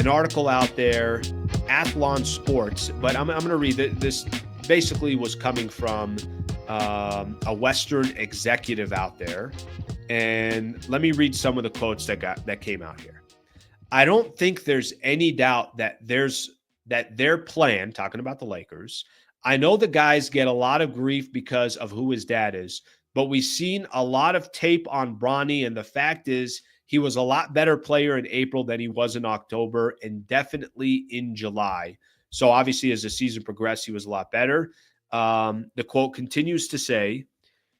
an article out there, Athlon Sports, but I'm going to read it. This basically was coming from a Western executive out there. And let me read some of the quotes that came out here. I don't think there's any doubt that their plan, talking about the Lakers, I know the guys get a lot of grief because of who his dad is, but we've seen a lot of tape on Bronny, and the fact is he was a lot better player in April than he was in October and definitely in July. So obviously as the season progressed, he was a lot better. The quote continues to say,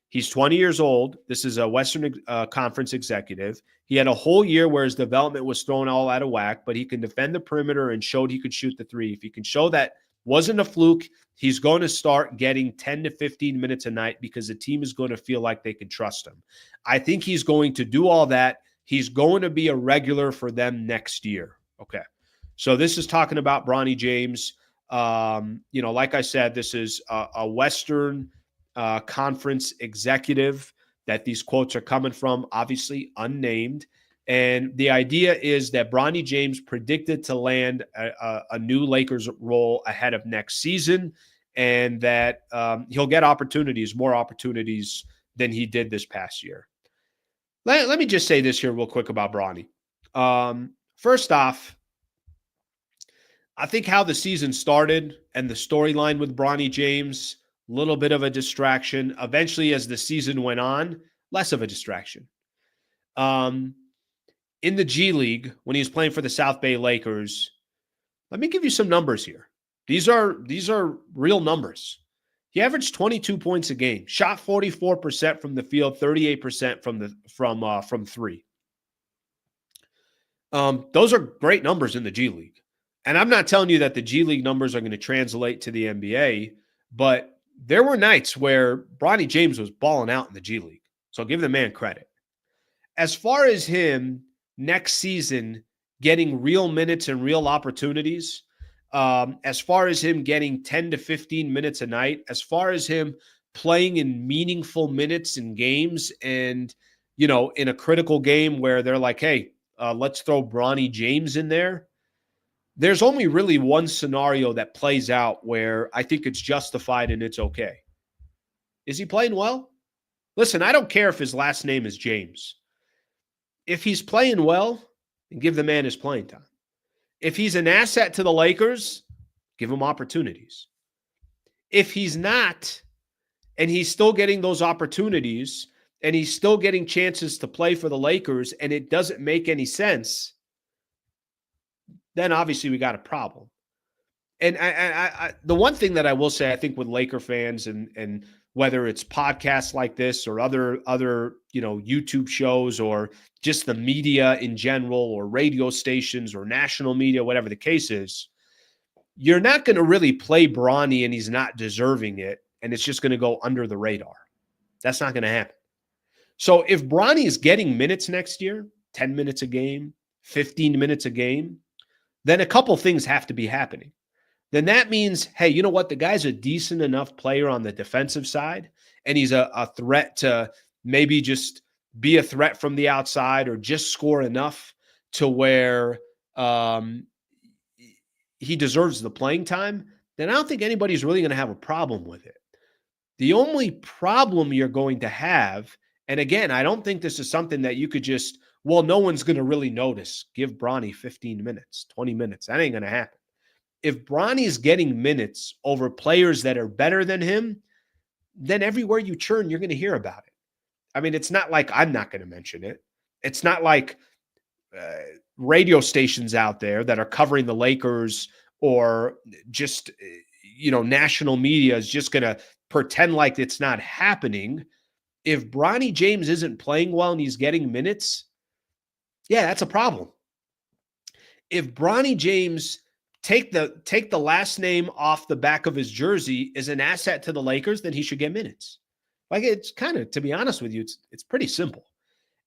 he's 20 years old. This is a Western Conference executive. He had a whole year where his development was thrown all out of whack, but he can defend the perimeter and showed he could shoot the three. If he can show that wasn't a fluke, he's going to start getting 10 to 15 minutes a night because the team is going to feel like they can trust him. I think he's going to do all that. He's going to be a regular for them next year. Okay. So this is talking about Bronny James. Like I said, this is a Western Conference executive that these quotes are coming from, obviously unnamed. And the idea is that Bronny James predicted to land a new Lakers role ahead of next season, and that he'll get more opportunities than he did this past year. Let me just say this here real quick about Bronny. First off, I think how the season started and the storyline with Bronny James, a little bit of a distraction. Eventually, as the season went on, less of a distraction. In the G League, when he was playing for the South Bay Lakers, let me give you some numbers here. These are real numbers. He averaged 22 points a game, shot 44% from the field, 38% from three. Those are great numbers in the G League. And I'm not telling you that the G League numbers are going to translate to the NBA, but there were nights where Bronny James was balling out in the G League. So give the man credit. As far as him next season getting real minutes and real opportunities, as far as him getting 10 to 15 minutes a night, as far as him playing in meaningful minutes in games and, in a critical game where they're like, hey, let's throw Bronny James in there. There's only really one scenario that plays out where I think it's justified and it's okay. Is he playing well? Listen, I don't care if his last name is James. If he's playing well, then give the man his playing time. If he's an asset to the Lakers, give him opportunities. If he's not, and he's still getting those opportunities, and he's still getting chances to play for the Lakers, and it doesn't make any sense, then obviously we got a problem. And I the one thing that I will say, I think with Laker fans and whether it's podcasts like this or other YouTube shows or just the media in general or radio stations or national media, whatever the case is, you're not going to really play Bronny and he's not deserving it, and it's just going to go under the radar. That's not going to happen. So if Bronny is getting minutes next year, 10 minutes a game, 15 minutes a game, then a couple things have to be happening. Then that means, hey, you know what? The guy's a decent enough player on the defensive side, and he's a threat to maybe just be a threat from the outside or just score enough to where he deserves the playing time. Then I don't think anybody's really going to have a problem with it. The only problem you're going to have, and again, I don't think this is something that you could just, well, no one's going to really notice. Give Bronny 15 minutes, 20 minutes. That ain't going to happen. If Bronny's getting minutes over players that are better than him, then everywhere you turn, you're going to hear about it. I mean, it's not like I'm not going to mention it. It's not like radio stations out there that are covering the Lakers or just, national media is just going to pretend like it's not happening. If Bronny James isn't playing well and he's getting minutes, yeah, that's a problem. If Bronny James take the last name off the back of his jersey is an asset to the Lakers, then he should get minutes. Like, it's kind of, to be honest with you, it's pretty simple.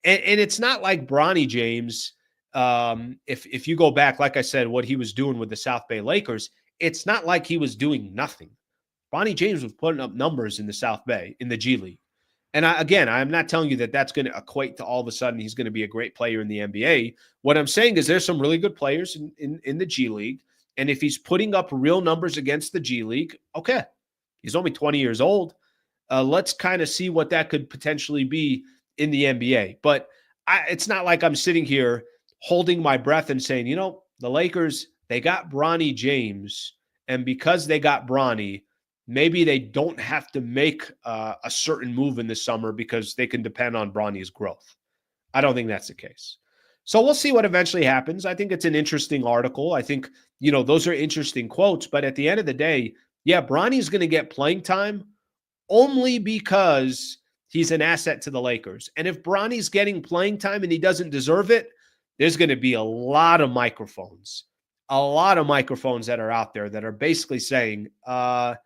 And it's not like Bronny James, if you go back, like I said, what he was doing with the South Bay Lakers, it's not like he was doing nothing. Bronny James was putting up numbers in the South Bay, in the G League. And again, I'm not telling you that that's going to equate to all of a sudden he's going to be a great player in the NBA. What I'm saying is there's some really good players in the G League. And if he's putting up real numbers against the G League, okay, he's only 20 years old. Let's kind of see what that could potentially be in the NBA. But it's not like I'm sitting here holding my breath and saying, the Lakers, they got Bronny James. And because they got Bronny, maybe they don't have to make a certain move in the summer because they can depend on Bronny's growth. I don't think that's the case. So we'll see what eventually happens. I think it's an interesting article. I think, those are interesting quotes. But at the end of the day, yeah, Bronny's going to get playing time only because he's an asset to the Lakers. And if Bronny's getting playing time and he doesn't deserve it, there's going to be a lot of microphones that are out there that are basically saying, yeah,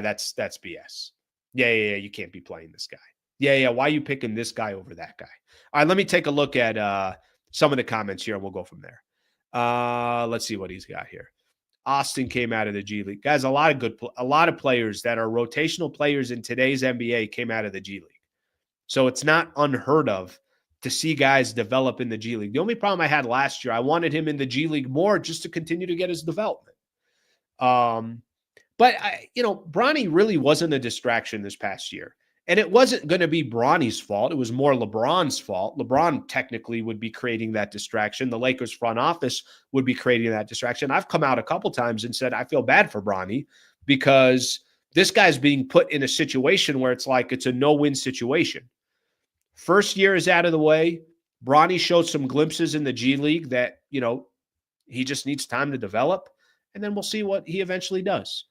that's BS. Yeah, you can't be playing this guy. Yeah, why are you picking this guy over that guy? All right, let me take a look at some of the comments here, and we'll go from there. Let's see what he's got here. Austin came out of the G League. Guys, a lot of players that are rotational players in today's NBA came out of the G League. So it's not unheard of to see guys develop in the G League. The only problem I had last year, I wanted him in the G League more just to continue to get his development. But Bronny really wasn't a distraction this past year. And it wasn't going to be Bronny's fault. It was more LeBron's fault. LeBron technically would be creating that distraction. The Lakers front office would be creating that distraction. I've come out a couple times and said, I feel bad for Bronny because this guy's being put in a situation where it's like it's a no-win situation. First year is out of the way. Bronny showed some glimpses in the G League that, he just needs time to develop. And then we'll see what he eventually does.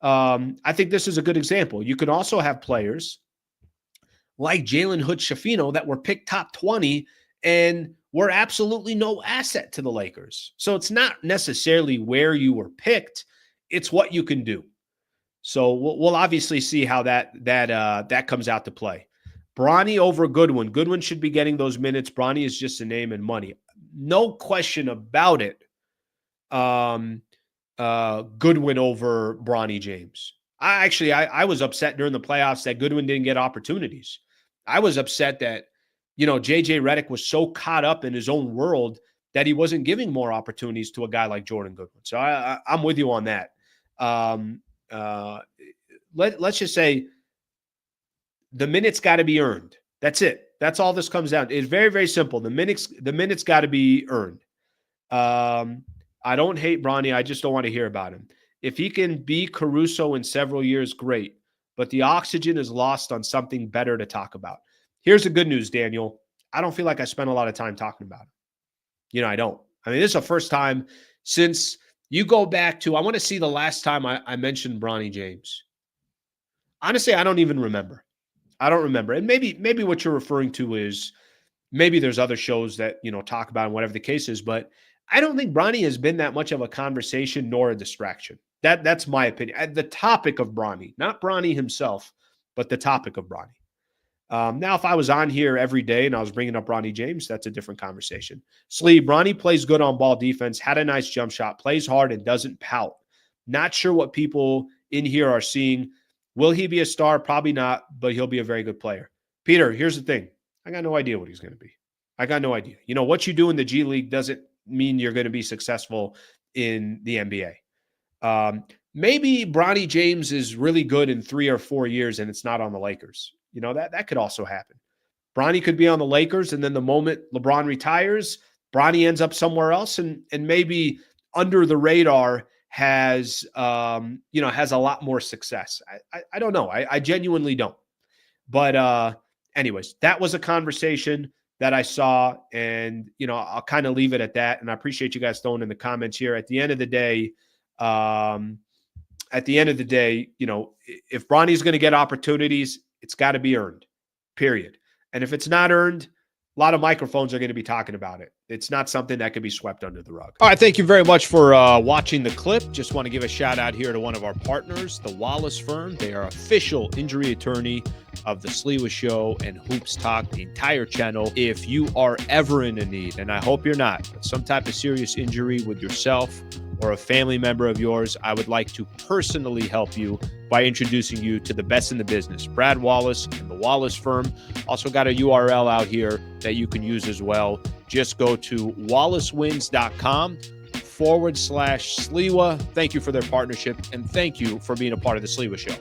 I think this is a good example. You could also have players like Jalen Hood-Schifino that were picked top 20 and were absolutely no asset to the Lakers. So it's not necessarily where you were picked. It's what you can do. So we'll obviously see how that comes out to play. Bronny over Goodwin. Goodwin should be getting those minutes. Bronny is just a name and money. No question about it. Goodwin over Bronny James. I was upset during the playoffs that Goodwin didn't get opportunities. I was upset that, JJ Redick was so caught up in his own world that he wasn't giving more opportunities to a guy like Jordan Goodwin. So I'm with you on that. Let's just say the minutes got to be earned. That's it. That's all this comes down to. It's very, very simple. The minutes got to be earned. I don't hate Bronny. I just don't want to hear about him. If he can be Caruso in several years, great. But the oxygen is lost on something better to talk about. Here's the good news, Daniel. I don't feel like I spent a lot of time talking about him. I don't. I mean, this is the first time since you go back to, I want to see the last time I mentioned Bronny James. Honestly, I don't even remember. I don't remember. And maybe what you're referring to is maybe there's other shows that, talk about and whatever the case is, but I don't think Bronny has been that much of a conversation nor a distraction. That's my opinion. The topic of Bronny, not Bronny himself, but the topic of Bronny. Now, if I was on here every day and I was bringing up Bronny James, that's a different conversation. Slee, Bronny plays good on ball defense, had a nice jump shot, plays hard, and doesn't pout. Not sure what people in here are seeing. Will he be a star? Probably not, but he'll be a very good player. Peter, here's the thing. I got no idea what he's going to be. I got no idea. What you do in the G League doesn't mean you're going to be successful in the NBA. Maybe Bronny James is really good in 3 or 4 years and it's not on the Lakers. That could also happen. Bronny could be on the Lakers, and then the moment LeBron retires, Bronny ends up somewhere else and maybe under the radar has a lot more success. I don't know. I genuinely don't. But anyways, that was a conversation that I saw, and I'll kind of leave it at that. And I appreciate you guys throwing in the comments here. At the end of the day, if Bronny's going to get opportunities, it's got to be earned, period. And if it's not earned, a lot of microphones are going to be talking about it. It's not something that can be swept under the rug. All right, thank you very much for watching the clip. Just want to give a shout out here to one of our partners, the Wallace Firm. They are official injury attorney of the Sliwa Show and Hoops Talk, the entire channel. If you are ever in a need, and I hope you're not, but some type of serious injury with yourself or a family member of yours, I would like to personally help you by introducing you to the best in the business, Brad Wallace and the Wallace Firm. Also got a URL out here that you can use as well. Just go to wallacewins.com/Sliwa. Thank you for their partnership, and thank you for being a part of the Sliwa Show.